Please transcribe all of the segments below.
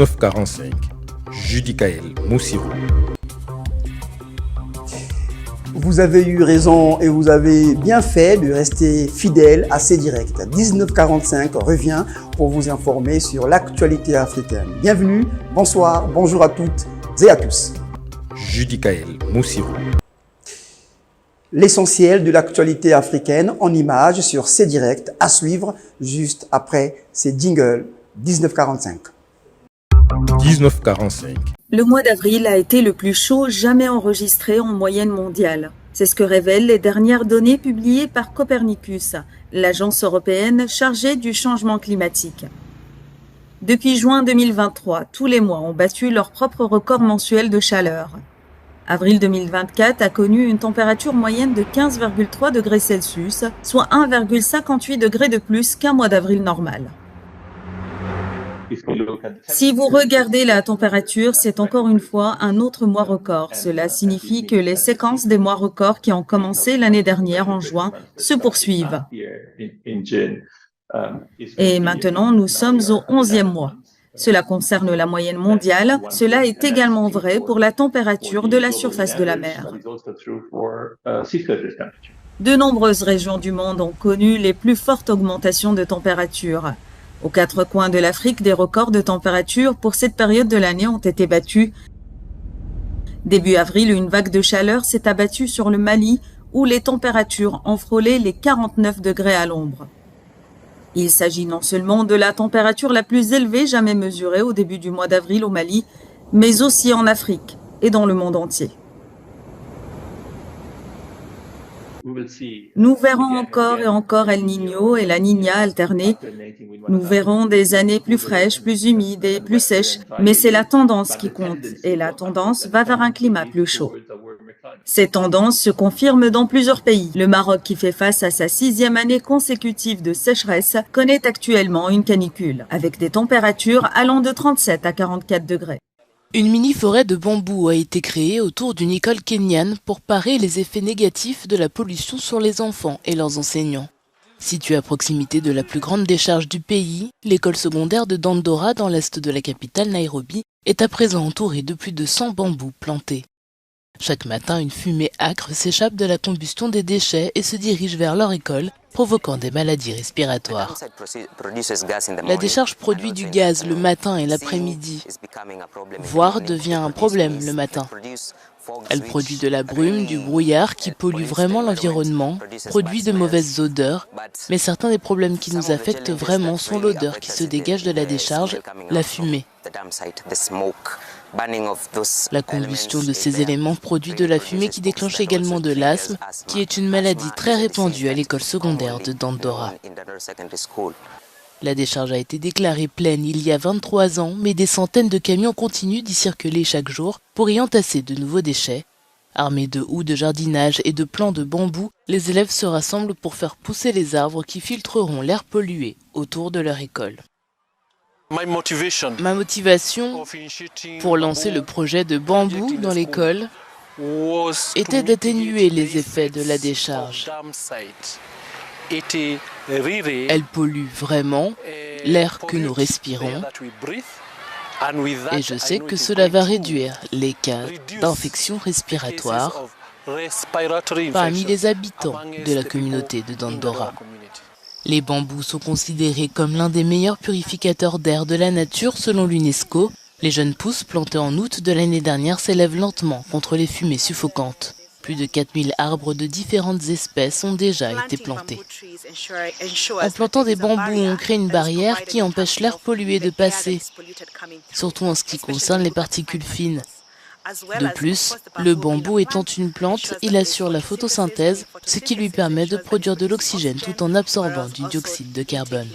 1945, Judicaël Moussirou. Vous avez eu raison et vous avez bien fait de rester fidèle à C-Direct. 1945 revient pour vous informer sur l'actualité africaine. Bienvenue, bonsoir, bonjour à toutes et à tous. Judicaël Moussirou. L'essentiel de l'actualité africaine en images sur C-Direct à suivre juste après ces jingles 1945. 1945. Le mois d'avril a été le plus chaud jamais enregistré en moyenne mondiale. C'est ce que révèlent les dernières données publiées par Copernicus, l'agence européenne chargée du changement climatique. Depuis juin 2023, tous les mois ont battu leur propre record mensuel de chaleur. Avril 2024 a connu une température moyenne de 15,3 degrés Celsius, soit 1,58 degrés de plus qu'un mois d'avril normal. Si vous regardez la température, c'est encore une fois un autre mois record. Cela signifie que les séquences des mois records qui ont commencé l'année dernière en juin se poursuivent. Et maintenant, nous sommes au 11e mois. Cela concerne la moyenne mondiale. Cela est également vrai pour la température de la surface de la mer. De nombreuses régions du monde ont connu les plus fortes augmentations de température. Aux quatre coins de l'Afrique, des records de température pour cette période de l'année ont été battus. Début avril, une vague de chaleur s'est abattue sur le Mali, où les températures ont frôlé les 49 degrés à l'ombre. Il s'agit non seulement de la température la plus élevée jamais mesurée au début du mois d'avril au Mali, mais aussi en Afrique et dans le monde entier. Nous verrons encore et encore El Niño et la Niña alterner. Nous verrons des années plus fraîches, plus humides et plus sèches, mais c'est la tendance qui compte, et la tendance va vers un climat plus chaud. Ces tendances se confirment dans plusieurs pays. Le Maroc, qui fait face à sa 6e année consécutive de sécheresse, connaît actuellement une canicule, avec des températures allant de 37 à 44 degrés. Une mini-forêt de bambou a été créée autour d'une école kenyane pour parer les effets négatifs de la pollution sur les enfants et leurs enseignants. Située à proximité de la plus grande décharge du pays, l'école secondaire de Dandora, dans l'est de la capitale Nairobi, est à présent entourée de plus de 100 bambous plantés. Chaque matin, une fumée âcre s'échappe de la combustion des déchets et se dirige vers leur école, provoquant des maladies respiratoires. La décharge produit du gaz le matin et l'après-midi, voire devient un problème le matin. Elle produit de la brume, du brouillard qui pollue vraiment l'environnement, produit de mauvaises odeurs, mais certains des problèmes qui nous affectent vraiment sont l'odeur qui se dégage de la décharge, la fumée. La combustion de ces éléments produit de la fumée qui déclenche également de l'asthme, qui est une maladie très répandue à l'école secondaire de Dandora. La décharge a été déclarée pleine il y a 23 ans, mais des centaines de camions continuent d'y circuler chaque jour pour y entasser de nouveaux déchets. Armés de houes de jardinage et de plants de bambou, les élèves se rassemblent pour faire pousser les arbres qui filtreront l'air pollué autour de leur école. Ma motivation pour lancer le projet de bambou dans l'école était d'atténuer les effets de la décharge. Elle pollue vraiment l'air que nous respirons et je sais que cela va réduire les cas d'infection respiratoire parmi les habitants de la communauté de Dandora. Les bambous sont considérés comme l'un des meilleurs purificateurs d'air de la nature selon l'UNESCO. Les jeunes pousses plantées en août de l'année dernière s'élèvent lentement contre les fumées suffocantes. Plus de 4000 arbres de différentes espèces ont déjà été plantés. En plantant des bambous, on crée une barrière qui empêche l'air pollué de passer, surtout en ce qui concerne les particules fines. De plus, le bambou étant une plante, il assure la photosynthèse, ce qui lui permet de produire de l'oxygène tout en absorbant du dioxyde de carbone.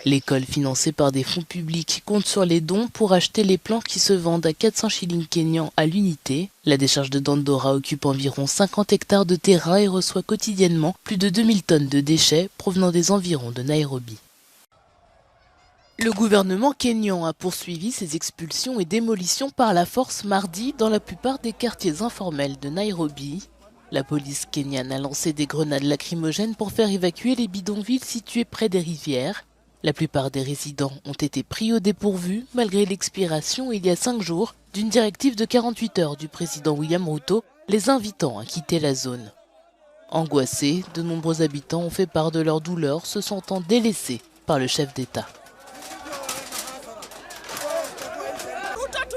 L'école, financée par des fonds publics, compte sur les dons pour acheter les plants qui se vendent à 400 shillings kenyans à l'unité. La décharge de Dandora occupe environ 50 hectares de terrain et reçoit quotidiennement plus de 2000 tonnes de déchets provenant des environs de Nairobi. Le gouvernement kényan a poursuivi ses expulsions et démolitions par la force mardi dans la plupart des quartiers informels de Nairobi. La police kenyane a lancé des grenades lacrymogènes pour faire évacuer les bidonvilles situés près des rivières. La plupart des résidents ont été pris au dépourvu malgré l'expiration il y a 5 jours d'une directive de 48 heures du président William Ruto les invitant à quitter la zone. Angoissés, de nombreux habitants ont fait part de leur douleur, se sentant délaissés par le chef d'État.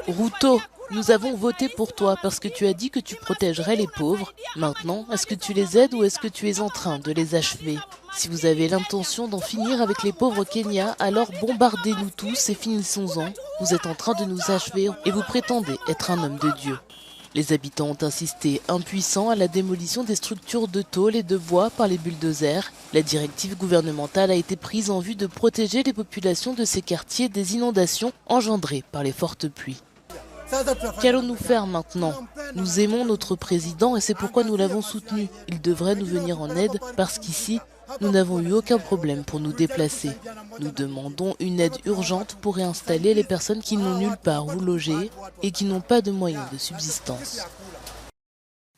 Ruto, nous avons voté pour toi parce que tu as dit que tu protégerais les pauvres. Maintenant, est-ce que tu les aides ou est-ce que tu es en train de les achever? Si vous avez l'intention d'en finir avec les pauvres Kenyans, alors bombardez-nous tous et finissons-en. Vous êtes en train de nous achever et vous prétendez être un homme de Dieu. Les habitants ont insisté, impuissants, à la démolition des structures de tôle et de bois par les bulldozers. La directive gouvernementale a été prise en vue de protéger les populations de ces quartiers des inondations engendrées par les fortes pluies. Qu'allons-nous faire maintenant? Nous aimons notre président et c'est pourquoi nous l'avons soutenu. Il devrait nous venir en aide parce qu'ici, nous n'avons eu aucun problème pour nous déplacer. Nous demandons une aide urgente pour réinstaller les personnes qui n'ont nulle part où loger et qui n'ont pas de moyens de subsistance.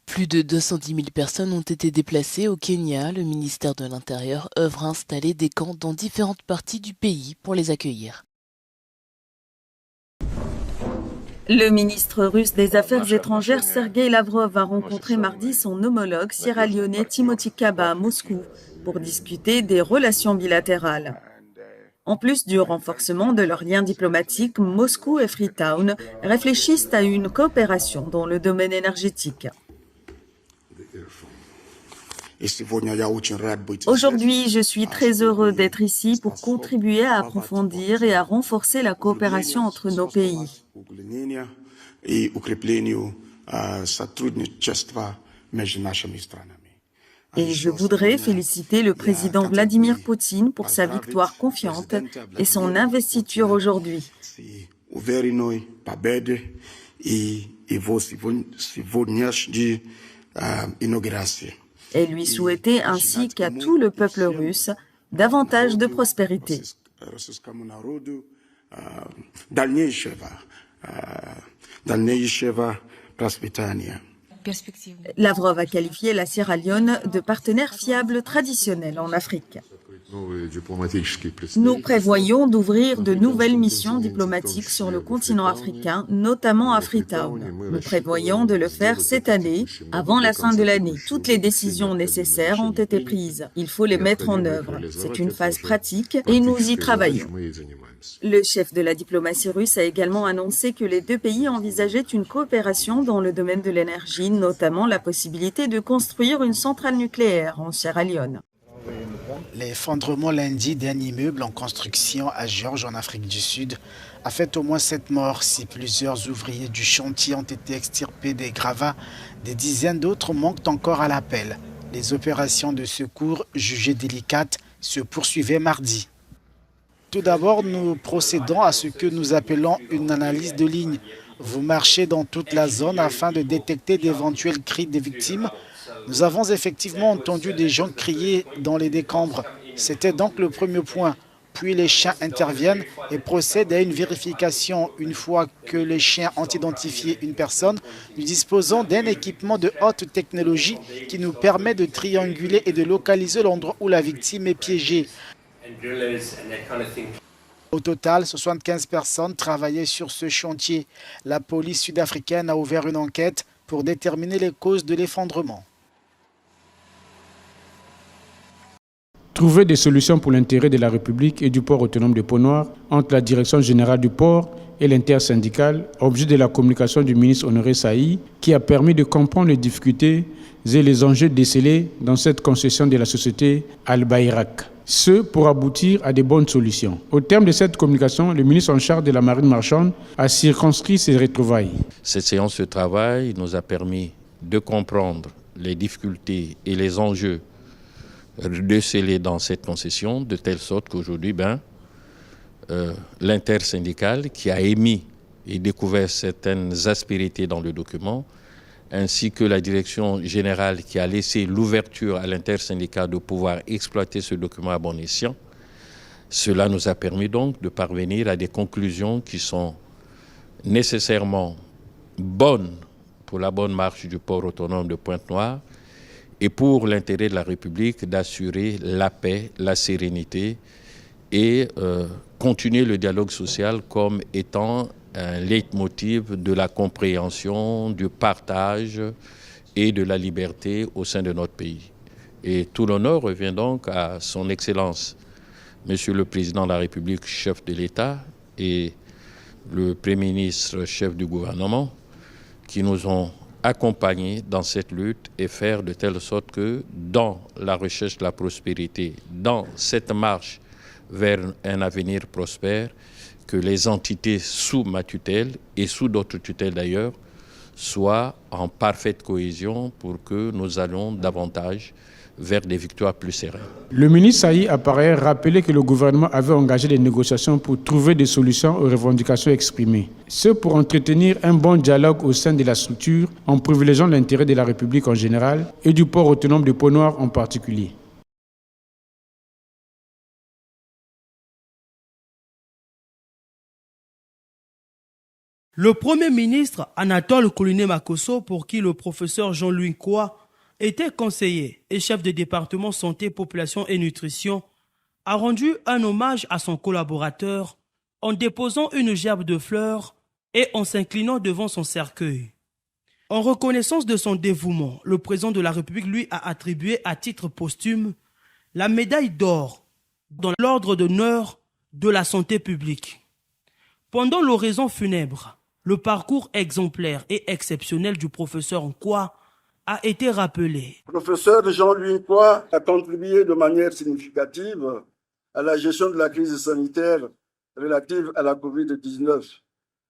Plus de 210 000 personnes ont été déplacées au Kenya. Le ministère de l'Intérieur œuvre à installer des camps dans différentes parties du pays pour les accueillir. Le ministre russe des Affaires étrangères Sergueï Lavrov a rencontré mardi son homologue sierra-léonais Timothy Kaba à Moscou pour discuter des relations bilatérales. En plus du renforcement de leurs liens diplomatiques, Moscou et Freetown réfléchissent à une coopération dans le domaine énergétique. Aujourd'hui, je suis très heureux d'être ici pour contribuer à approfondir et à renforcer la coopération entre nos pays. Et je voudrais féliciter le président Vladimir Poutine pour sa victoire confiante et son investiture aujourd'hui. Et lui souhaiter ainsi qu'à tout le peuple russe davantage de prospérité. Lavrov a qualifié la Sierra Leone de partenaire fiable traditionnel en Afrique. Nous prévoyons d'ouvrir de nouvelles missions diplomatiques sur le continent africain, notamment à Freetown. Nous prévoyons de le faire cette année, avant la fin de l'année. Toutes les décisions nécessaires ont été prises. Il faut les mettre en œuvre. C'est une phase pratique et nous y travaillons. Le chef de la diplomatie russe a également annoncé que les deux pays envisageaient une coopération dans le domaine de l'énergie, notamment la possibilité de construire une centrale nucléaire en Sierra Leone. L'effondrement lundi d'un immeuble en construction à George en Afrique du Sud a fait au moins 7 morts. Si plusieurs ouvriers du chantier ont été extirpés des gravats, des dizaines d'autres manquent encore à l'appel. Les opérations de secours, jugées délicates, se poursuivaient mardi. Tout d'abord, nous procédons à ce que nous appelons une analyse de ligne. Vous marchez dans toute la zone afin de détecter d'éventuels cris des victimes. Nous avons effectivement entendu des gens crier dans les décombres. C'était donc le premier point. Puis les chiens interviennent et procèdent à une vérification. Une fois que les chiens ont identifié une personne, nous disposons d'un équipement de haute technologie qui nous permet de trianguler et de localiser l'endroit où la victime est piégée. Au total, 75 personnes travaillaient sur ce chantier. La police sud-africaine a ouvert une enquête pour déterminer les causes de l'effondrement. Trouver des solutions pour l'intérêt de la République et du port autonome de Pont-Noir entre la direction générale du port et l'intersyndicale, objet de la communication du ministre Honoré Saï, qui a permis de comprendre les difficultés et les enjeux décelés dans cette concession de la société Al-Bayrak. Ce pour aboutir à de bonnes solutions. Au terme de cette communication, le ministre en charge de la marine marchande a circonscrit ses retrouvailles. Cette séance de travail nous a permis de comprendre les difficultés et les enjeux décelés dans cette concession, de telle sorte qu'aujourd'hui, l'intersyndicale qui a émis et découvert certaines aspérités dans le document, ainsi que la direction générale qui a laissé l'ouverture à l'intersyndicat de pouvoir exploiter ce document à bon escient. Cela nous a permis donc de parvenir à des conclusions qui sont nécessairement bonnes pour la bonne marche du port autonome de Pointe-Noire et pour l'intérêt de la République d'assurer la paix, la sérénité et continuer le dialogue social comme étant un leitmotiv de la compréhension, du partage et de la liberté au sein de notre pays. Et tout l'honneur revient donc à son Excellence, Monsieur le Président de la République, chef de l'État, et le Premier ministre, chef du gouvernement, qui nous ont accompagnés dans cette lutte et faire de telle sorte que dans la recherche de la prospérité, dans cette marche vers un avenir prospère, que les entités sous ma tutelle et sous d'autres tutelles d'ailleurs soient en parfaite cohésion pour que nous allions davantage vers des victoires plus sereines. Le ministre Saï a par ailleurs rappelé que le gouvernement avait engagé des négociations pour trouver des solutions aux revendications exprimées. Ce pour entretenir un bon dialogue au sein de la structure en privilégiant l'intérêt de la République en général et du port autonome de Pont-Noir en particulier. Le Premier ministre Anatole Kouliné Makosso, pour qui le professeur Jean-Louis Nkwa était conseiller et chef de département santé, population et nutrition, a rendu un hommage à son collaborateur en déposant une gerbe de fleurs et en s'inclinant devant son cercueil. En reconnaissance de son dévouement, le président de la République lui a attribué à titre posthume la médaille d'or dans l'ordre d'honneur de la santé publique. Pendant l'oraison funèbre, le parcours exemplaire et exceptionnel du professeur Nkwa a été rappelé. Le professeur Jean-Louis Nkwa a contribué de manière significative à la gestion de la crise sanitaire relative à la COVID-19,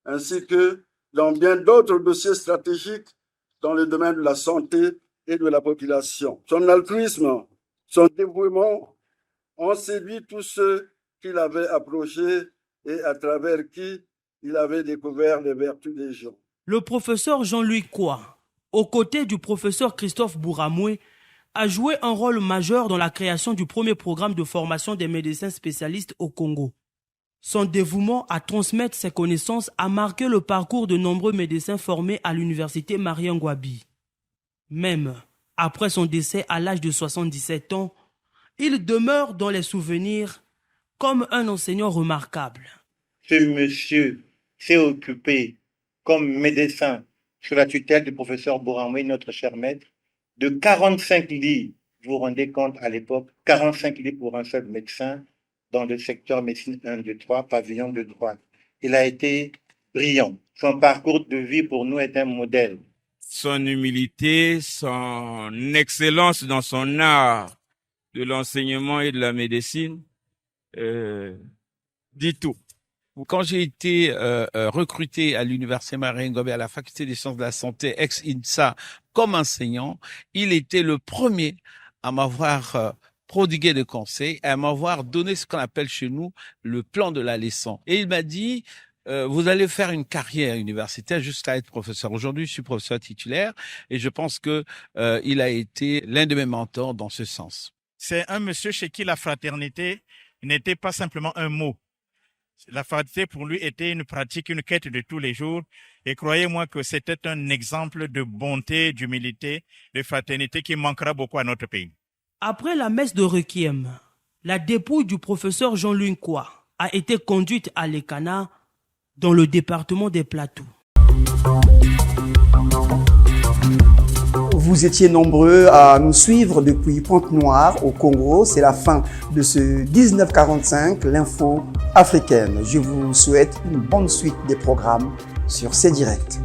ainsi que dans bien d'autres dossiers stratégiques dans le domaine de la santé et de la population. Son altruisme, son dévouement ont séduit tous ceux qu'il avait approchés et à travers qui il avait découvert les vertus des gens. Le professeur Jean-Louis Nkwa, aux côtés du professeur Christophe Bouramoué, a joué un rôle majeur dans la création du premier programme de formation des médecins spécialistes au Congo. Son dévouement à transmettre ses connaissances a marqué le parcours de nombreux médecins formés à l'université Marie-Ngouabi. Même après son décès à l'âge de 77 ans, il demeure dans les souvenirs comme un enseignant remarquable. Ce monsieur s'est occupé comme médecin sous la tutelle du professeur Bouramoué, notre cher maître, de 45 lits. Vous vous rendez compte à l'époque, 45 lits pour un seul médecin dans le secteur médecine 1, 2, 3, pavillon de droite. Il a été brillant. Son parcours de vie pour nous est un modèle. Son humilité, son excellence dans son art de l'enseignement et de la médecine dit tout. Quand j'ai été recruté à l'université Marie-Ngouabi à la faculté des sciences de la santé ex-INSA comme enseignant, il était le premier à m'avoir prodigué de conseils, à m'avoir donné ce qu'on appelle chez nous le plan de la leçon. Et il m'a dit, vous allez faire une carrière universitaire jusqu'à être professeur. Aujourd'hui, je suis professeur titulaire et je pense que il a été l'un de mes mentors dans ce sens. C'est un monsieur chez qui la fraternité n'était pas simplement un mot. La fraternité pour lui était une pratique, une quête de tous les jours. Et croyez-moi que c'était un exemple de bonté, d'humilité, de fraternité qui manquera beaucoup à notre pays. Après la messe de Requiem, la dépouille du professeur Jean-Louis Nkwa a été conduite à l'Ekana, dans le département des Plateaux. Vous étiez nombreux à nous suivre depuis Pointe-Noire au Congo. C'est la fin de ce 1945, l'info africaine. Je vous souhaite une bonne suite des programmes sur CDirect.